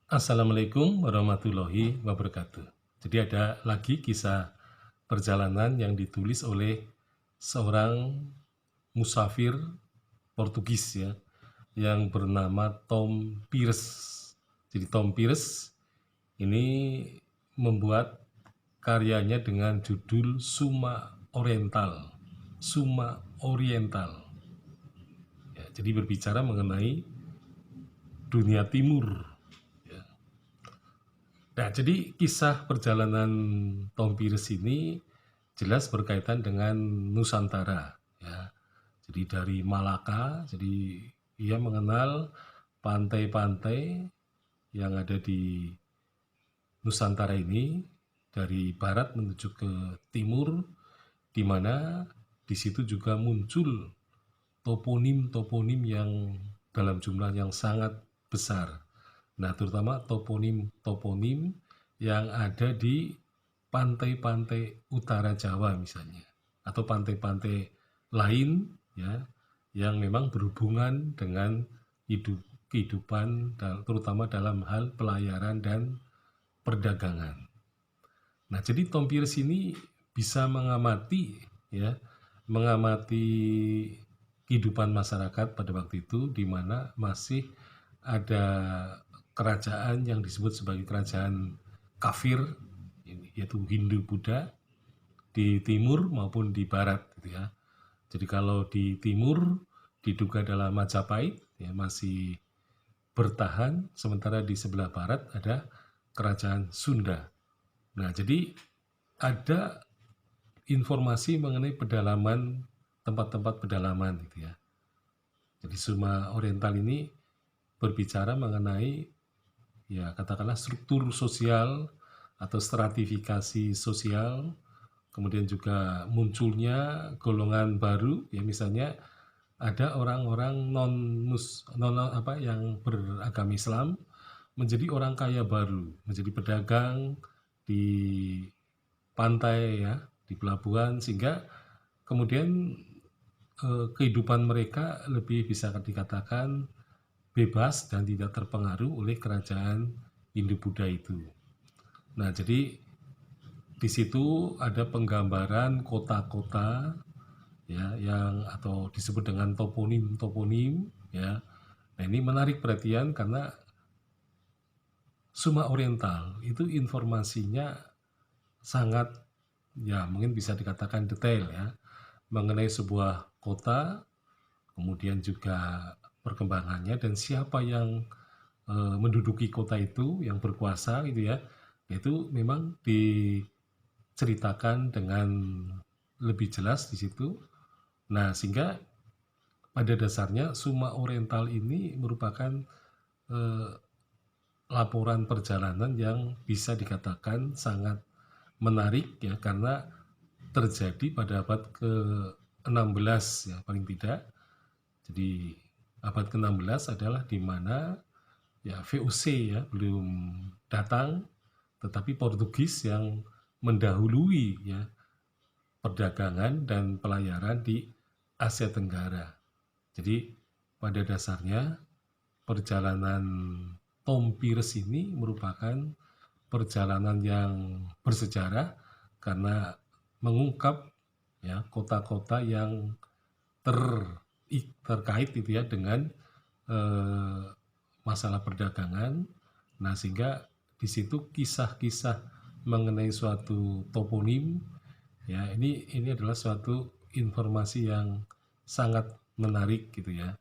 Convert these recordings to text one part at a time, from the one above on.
Assalamualaikum warahmatullahi wabarakatuh. Jadi ada lagi kisah perjalanan yang ditulis oleh seorang musafir Portugis ya, yang bernama Tom Pearce. Jadi Tom Pearce ini membuat karyanya dengan judul Suma Oriental. Suma Oriental. Ya, jadi berbicara mengenai dunia timur. Nah, jadi kisah perjalanan Tom Pearce ini jelas berkaitan dengan Nusantara, ya. Jadi dari Malaka, jadi ia mengenal pantai-pantai yang ada di Nusantara ini dari barat menuju ke timur, di mana di situ juga muncul toponim-toponim yang dalam jumlah yang sangat besar. Nah, terutama toponim-toponim yang ada di pantai-pantai utara Jawa misalnya, atau pantai-pantai lain ya, yang memang berhubungan dengan kehidupan terutama dalam hal pelayaran dan perdagangan. Nah, jadi Tom Pearce ini bisa mengamati ya, mengamati kehidupan masyarakat pada waktu itu di mana masih ada kerajaan yang disebut sebagai kerajaan kafir, yaitu Hindu Buddha di timur maupun di barat gitu ya. Jadi kalau di timur diduga adalah Majapahit ya, masih bertahan, sementara di sebelah barat ada kerajaan Sunda. Nah, jadi ada informasi mengenai pedalaman, tempat-tempat pedalaman gitu ya. Jadi Suma Oriental ini berbicara mengenai ya katakanlah struktur sosial atau stratifikasi sosial, kemudian juga munculnya golongan baru ya, misalnya ada orang-orang yang beragama Islam menjadi orang kaya baru, menjadi pedagang di pantai ya, di pelabuhan, sehingga kemudian kehidupan mereka lebih bisa dikatakan bebas dan tidak terpengaruh oleh kerajaan Hindu-Buddha itu. Nah, jadi di situ ada penggambaran kota-kota ya, yang atau disebut dengan toponim-toponim ya. Nah, ini menarik perhatian karena Suma Oriental itu informasinya sangat ya, mungkin bisa dikatakan detail ya, mengenai sebuah kota, kemudian juga perkembangannya dan siapa yang menduduki kota itu, yang berkuasa gitu ya, itu memang diceritakan dengan lebih jelas di situ. Nah, sehingga pada dasarnya Suma Oriental ini merupakan laporan perjalanan yang bisa dikatakan sangat menarik ya, karena terjadi pada abad ke-16 ya paling tidak. Jadi abad ke-16 adalah di mana ya VOC ya belum datang, tetapi Portugis yang mendahului ya perdagangan dan pelayaran di Asia Tenggara. Jadi pada dasarnya perjalanan Tom Pearce ini merupakan perjalanan yang bersejarah karena mengungkap ya kota-kota yang terkait gitu ya dengan masalah perdagangan. Nah, sehingga di situ kisah-kisah mengenai suatu toponim ya, ini adalah suatu informasi yang sangat menarik gitu ya.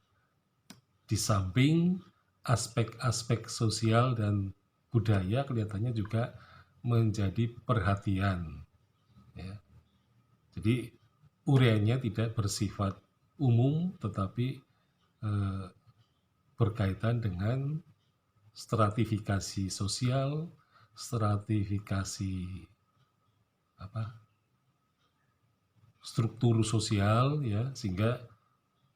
Di samping aspek-aspek sosial dan budaya kelihatannya juga menjadi perhatian ya. Jadi uraiannya tidak bersifat umum tetapi berkaitan dengan stratifikasi sosial, stratifikasi struktur sosial ya, sehingga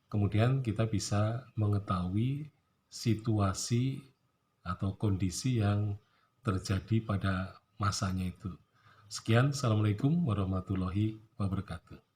kemudian kita bisa mengetahui situasi atau kondisi yang terjadi pada masanya itu. Sekian, Assalamualaikum warahmatullahi wabarakatuh.